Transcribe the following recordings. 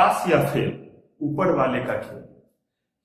पास या फेल ऊपर वाले का खेल।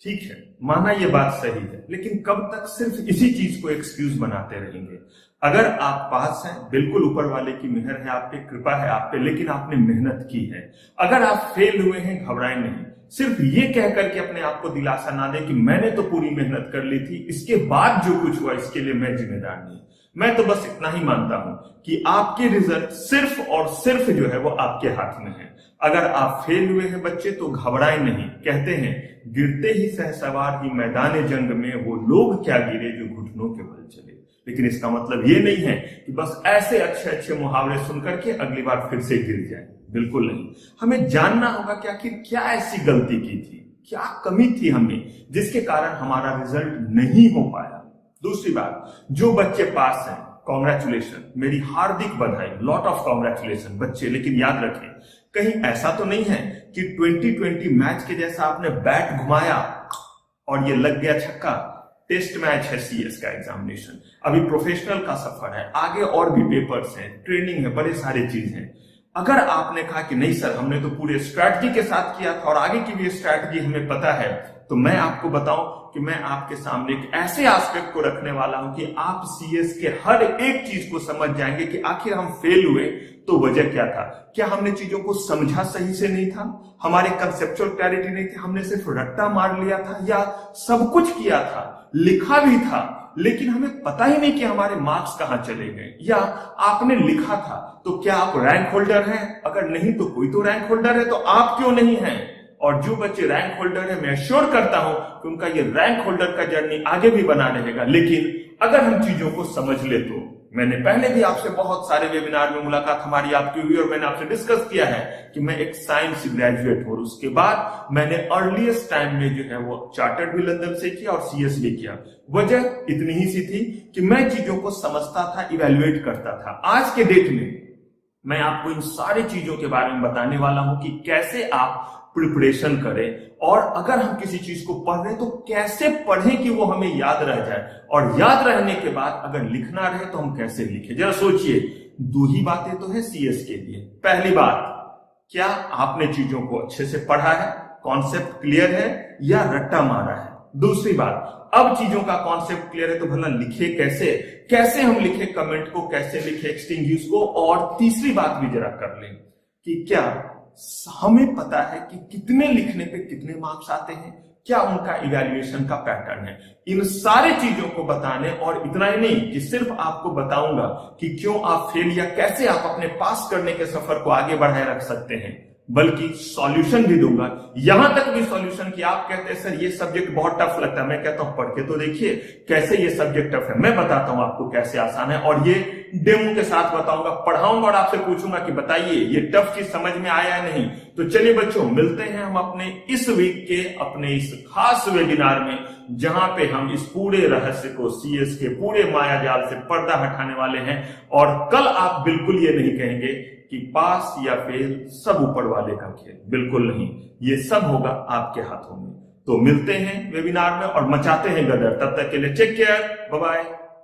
ठीक है, माना ये बात सही है, लेकिन कब तक सिर्फ इसी चीज को एक्सक्यूज बनाते रहेंगे? अगर आप पास हैं, बिल्कुल ऊपर वाले की मेहर है आप पे, कृपा है आप पे, लेकिन आपने मेहनत की है। अगर आप फेल हुए हैं, घबराएं नहीं। सिर्फ ये कह करके अपने आप को दिलासा ना दें कि मैंने तो पूरी मेहनत कर ली थी, इसके बाद जो कुछ हुआ इसके लिए मैं जिम्मेदार नहीं। मैं तो बस इतना ही मानता हूं कि आपके रिजल्ट सिर्फ और सिर्फ जो है वो आपके हाथ में है। अगर आप फेल हुए हैं बच्चे तो घबराएं नहीं। कहते हैं गिरते ही सहसवार ही मैदान जंग में, वो लोग क्या गिरे जो घुटनों के बल चले। लेकिन इसका मतलब ये नहीं है कि बस ऐसे अच्छे अच्छे मुहावरे सुनकर के अगली बार फिर से गिर जाए, बिल्कुल नहीं। हमें जानना होगा कि आखिर क्या ऐसी गलती की थी, क्या कमी थी हमें जिसके कारण हमारा रिजल्ट नहीं हो पाया। दूसरी बात, जो बच्चे पास हैं, कॉन्ग्रेचुलेशन, मेरी हार्दिक बधाई, लॉट ऑफ कॉन्ग्रेचुलेशन बच्चे। लेकिन याद रखें, कहीं ऐसा तो नहीं है कि 2020 मैच के जैसा आपने बैट घुमाया और ये लग गया छक्का। टेस्ट मैच है सीएस का एग्जामिनेशन, अभी प्रोफेशनल का सफर है, आगे और भी पेपर्स हैं, ट्रेनिंग है, बड़े सारे चीज हैं। अगर आपने कहा कि नहीं सर हमने तो पूरे स्ट्रैटेजी के साथ किया था और आगे की भी स्ट्रैटेजी हमें पता है, तो मैं आपको बताऊं कि मैं आपके सामने एक ऐसे एस्पेक्ट को रखने वाला हूं कि आप सीएस के हर एक चीज को समझ जाएंगे कि आखिर हम फेल हुए तो वजह क्या था। क्या हमने चीजों को समझा सही से नहीं था, हमारे कंसेप्चुअल क्लैरिटी नहीं थी, हमने सिर्फ रट्टा मार लिया था, या सब कुछ किया था, लिखा भी था, लेकिन हमें पता ही नहीं कि हमारे मार्क्स कहां चले गए। या आपने लिखा था तो क्या आप रैंक होल्डर हैं? अगर नहीं तो कोई तो रैंक होल्डर है, तो आप क्यों नहीं हैं? और जो बच्चे रैंक होल्डर है, मैं एश्योर करता हूं कि उनका ये रैंक होल्डर का जर्नी आगे भी बना रहेगा। लेकिन अगर हम चीजों को समझ ले तो, मैंने पहले भी आपसे बहुत सारे वेबिनार में मुलाकात हमारी आपकी हुई और मैंने आपसे डिस्कस किया है कि मैं एक साइंस ग्रेजुएट हूं। उसके बाद मैंने अर्लीस्ट टाइम में जो है वो चार्टर्ड भी लंदन से किया और सीएस भी किया। वजह इतनी ही सी थी कि मैं चीजों को समझता था, इवेल्युएट करता था। आज के डेट में मैं आपको इन सारी चीजों के बारे में बताने वाला हूं कि कैसे आप प्रिपरेशन करें, और अगर हम किसी चीज को पढ़ रहे हैं तो कैसे पढ़ें कि वो हमें याद रह जाए, और याद रहने के बाद अगर लिखना रहे तो हम कैसे लिखें। जरा सोचिए, दो ही बातें तो है सीएस के लिए। पहली बात, क्या आपने चीजों को अच्छे से पढ़ा है, कॉन्सेप्ट क्लियर है, या रट्टा मारा है। दूसरी बात, अब चीजों का कॉन्सेप्ट क्लियर है तो भला लिखे कैसे, कैसे हम लिखे कमेंट को, कैसे लिखे एक्सटिंग्यूश को। और तीसरी बात भी जरा कर लें कि क्या हमें पता है कि कितने लिखने पे कितने मार्क्स आते हैं, क्या उनका इवैल्यूएशन का पैटर्न है। इन सारे चीजों को बताने, और इतना ही नहीं कि सिर्फ आपको बताऊंगा कि क्यों आप फेल या कैसे आप अपने पास करने के सफर को आगे बढ़ाए रख सकते हैं, बल्कि सॉल्यूशन भी दूंगा। यहां तक भी सॉल्यूशन कि आप कहते हैं सर ये सब्जेक्ट बहुत टफ लगता है, मैं कहता हूं पढ़ के तो देखिए कैसे ये सब्जेक्ट टफ है। मैं बताता हूं आपको कैसे आसान है, और ये डेमो के साथ बताऊंगा, पढ़ाऊंगा और आपसे पूछूंगा कि बताइए ये टफ चीज समझ में आया या नहीं। तो चलिए बच्चों, मिलते हैं हम अपने इस वीक के अपने इस खास वेबिनार में, जहां पे हम इस पूरे रहस्य को, सीएस के पूरे माया जाल से पर्दा हटाने वाले हैं। और कल आप बिल्कुल ये नहीं कहेंगे कि पास या फेल सब ऊपर वाले का खेल, बिल्कुल नहीं, ये सब होगा आपके हाथों में। तो मिलते हैं वेबिनार में और मचाते हैं गदर। तब तक के लिए टेक केयर, बाय बाय।